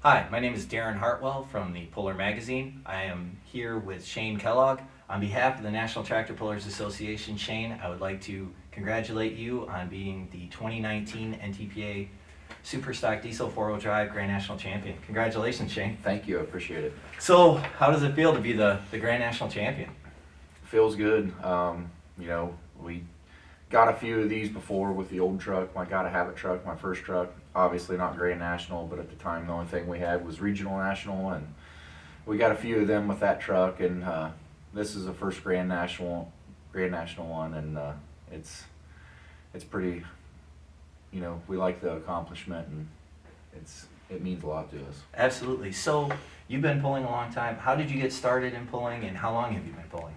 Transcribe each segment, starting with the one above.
Hi, my name is Darren Hartwell from the Puller Magazine. I am here with Shane Kellogg. On behalf of the National Tractor Pullers Association, Shane, I would like to congratulate you on being the 2019 NTPA Superstock Diesel 4-wheel drive Grand National Champion. Congratulations, Shane. Thank you, I appreciate it. So, how does it feel to be the Grand National Champion? Feels good. We got a few of these before with the old truck, my Gotta Have It truck, my first truck. Obviously not Grand National, but at the time the only thing we had was Regional National, and we got a few of them with that truck, and this is the first Grand National one, and it's pretty, we like the accomplishment, and it means a lot to us. Absolutely. So, you've been pulling a long time. How did you get started in pulling, and how long have you been pulling?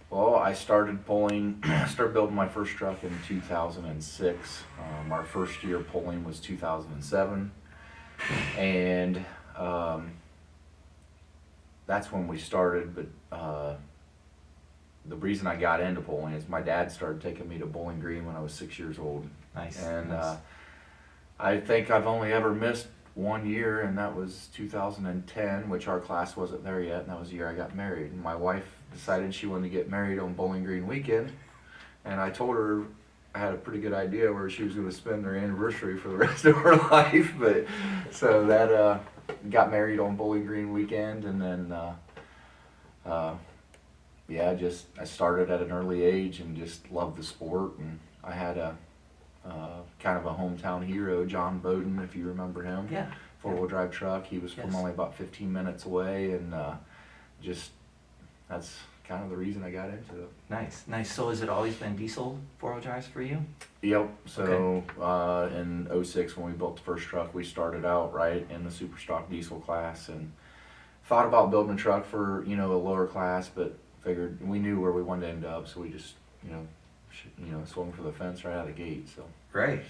Well, I started building my first truck in 2006. Our first year pulling was 2007. And that's when we started, but the reason I got into pulling is my dad started taking me to Bowling Green when I was 6 years old. Nice. And nice. I think I've only ever missed 1 year, and that was 2010, which our class wasn't there yet, and that was the year I got married. And my wife decided she wanted to get married on Bowling Green weekend, and I told her I had a pretty good idea where she was going to spend her anniversary for the rest of her life. But so that got married on Bowling Green weekend, and then I started at an early age and just loved the sport. And I had a kind of a hometown hero, John Bowden, if you remember him. Yeah. Four-wheel drive truck. He was from only about 15 minutes away, and that's kind of the reason I got into it. Nice, nice. So has it always been diesel 4-wheel drives for you? Yep. So in 06, when we built the first truck, we started out right in the super stock diesel class, and thought about building a truck for a lower class, but figured we knew where we wanted to end up, so we just swung for the fence right out of the gate. So Great.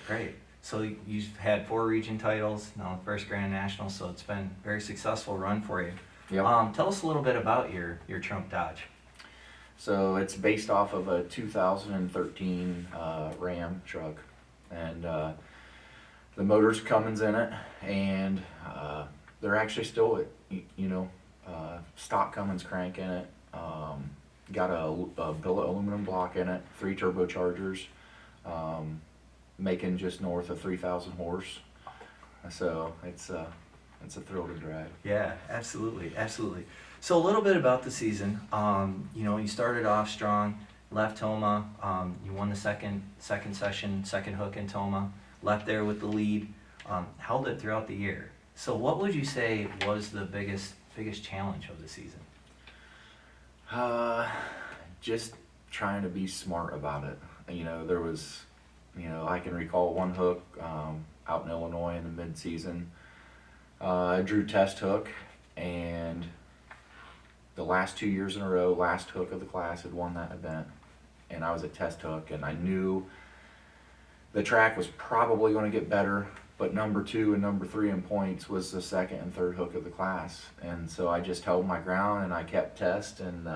So you've had 4 region titles, now the first Grand National, so it's been a very successful run for you. Yep. Tell us a little bit about your Trump Dodge. So it's based off of a 2013 Ram truck, and the motor's Cummins in it, and they're actually still stock Cummins crank in it. Got a billet aluminum block in it, 3 turbochargers, making just north of 3,000 horse. So it's a thrill to drive. Yeah, absolutely. So a little bit about the season. You started off strong, left Tomah. You won the second hook in Tomah. Left there with the lead. Held it throughout the year. So what would you say was the biggest challenge of the season? Just trying to be smart about it. There was, I can recall one hook out in Illinois in the mid-season. I drew test hook, and the last 2 years in a row, last hook of the class had won that event, and I was at test hook, and I knew the track was probably going to get better, but number 2 and number 3 in points was the second and third hook of the class. And so I just held my ground, and I kept test, and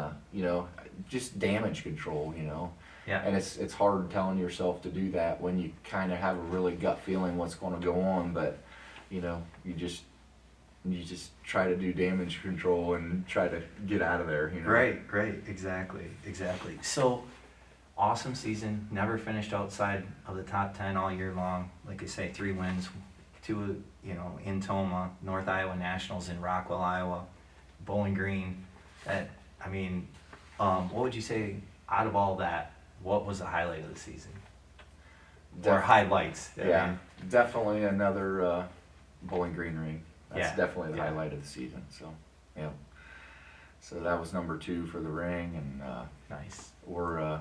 just damage control, Yeah. And it's hard telling yourself to do that when you kind of have a really gut feeling what's going to go on, but you just try to do damage control and try to get out of there. Great, exactly. So, awesome season. Never finished outside of the top 10 all year long. Like I say, 3 wins, 2 in Tomah, North Iowa Nationals in Rockwell, Iowa, Bowling Green. What would you say out of all that? What was the highlight of the season? Or highlights? Definitely another Bowling Green ring. That's definitely the Yeah. highlight of the season. So, yeah. So that was number 2 for the ring, and Nice. we're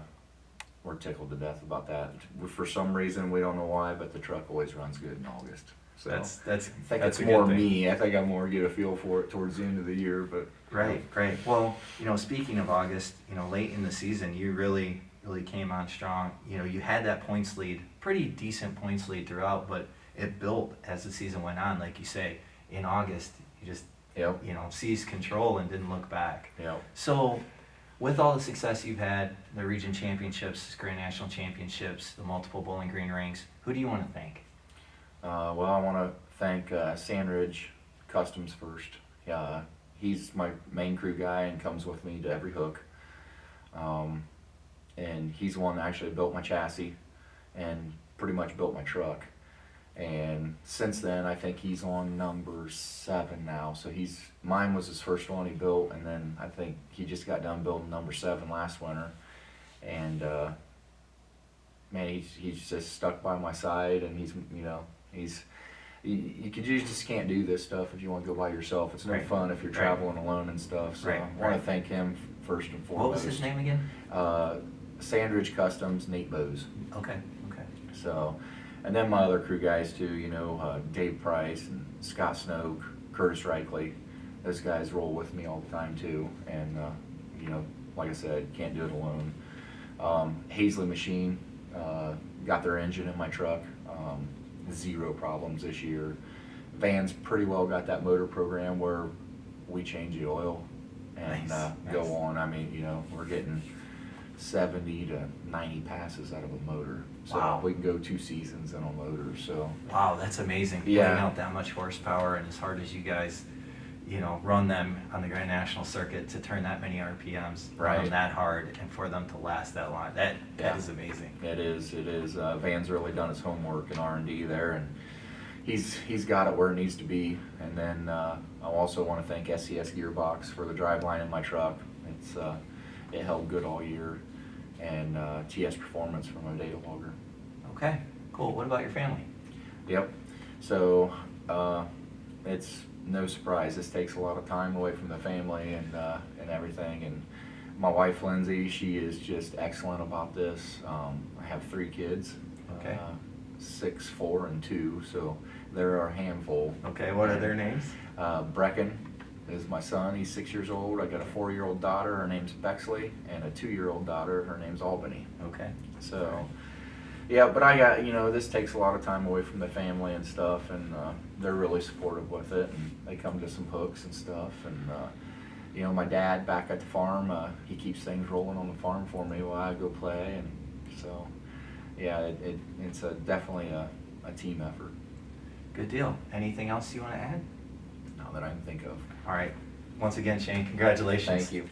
tickled to death about that. For some reason, we don't know why, but the truck always runs good in August. So That's I think that's it's a more good thing. me. I think I more get a feel for it towards the end of the year, but Right. Well, speaking of August, late in the season, you really came on strong. You had that points lead, pretty decent points lead throughout, but it built as the season went on. Like you say, in August, you just seized control and didn't look back. Yep. So, with all the success you've had, the region championships, Grand National championships, the multiple Bowling Green rings, who do you want to thank? Well, I want to thank Sandridge customs first. He's my main crew guy and comes with me to every hook. And he's the one that actually built my chassis and pretty much built my truck. And since then, I think he's on number 7 now. So mine was his first one he built, and then I think he just got done building number 7 last winter. And man, he's just stuck by my side, and you just can't do this stuff if you want to go by yourself. It's no Right. fun if you're Right. traveling alone and stuff. So Right. I want Right. to thank him first and foremost. What was his name again? Sandridge Customs, Nate Bose. Okay, okay. So, and then my other crew guys too, Dave Price and Scott Snoke, Curtis Reichley. Those guys roll with me all the time too. And, like I said, can't do it alone. Haisley Machine, got their engine in my truck. 0 problems this year. Van's pretty well got that motor program where we change the oil and Nice. go on. I mean, we're getting 70 to 90 passes out of a motor. So Wow. we can go 2 seasons in a motor. So Wow, that's amazing. Yeah. Putting out that much horsepower, and as hard as you guys, run them on the Grand National Circuit, to turn that many RPMs, run them Right. that hard, and for them to last that long, that Yeah. is amazing. it is. Van's really done his homework in R&D there, and he's got it where it needs to be. And then I also want to thank SCS Gearbox for the driveline in my truck. It held good all year, and TS Performance for my data logger. Okay, cool. What about your family? Yep. So it's no surprise. This takes a lot of time away from the family and everything. And my wife Lindsay, she is just excellent about this. I have 3 kids. Okay. 6, 4, and 2. So they're our handful. Okay, what are their names? Brecken is my son. He's 6 years old. I got a 4-year-old daughter. Her name's Bexley, and a 2-year-old daughter. Her name's Albany. Okay. So, yeah, but I got, this takes a lot of time away from the family and stuff, and they're really supportive with it, and they come to some hooks and stuff, and, my dad back at the farm, he keeps things rolling on the farm for me while I go play, and so, yeah, it's definitely a team effort. Good deal. Anything else you want to add? Not that I can think of. All right. Once again, Shane, congratulations. Thank you.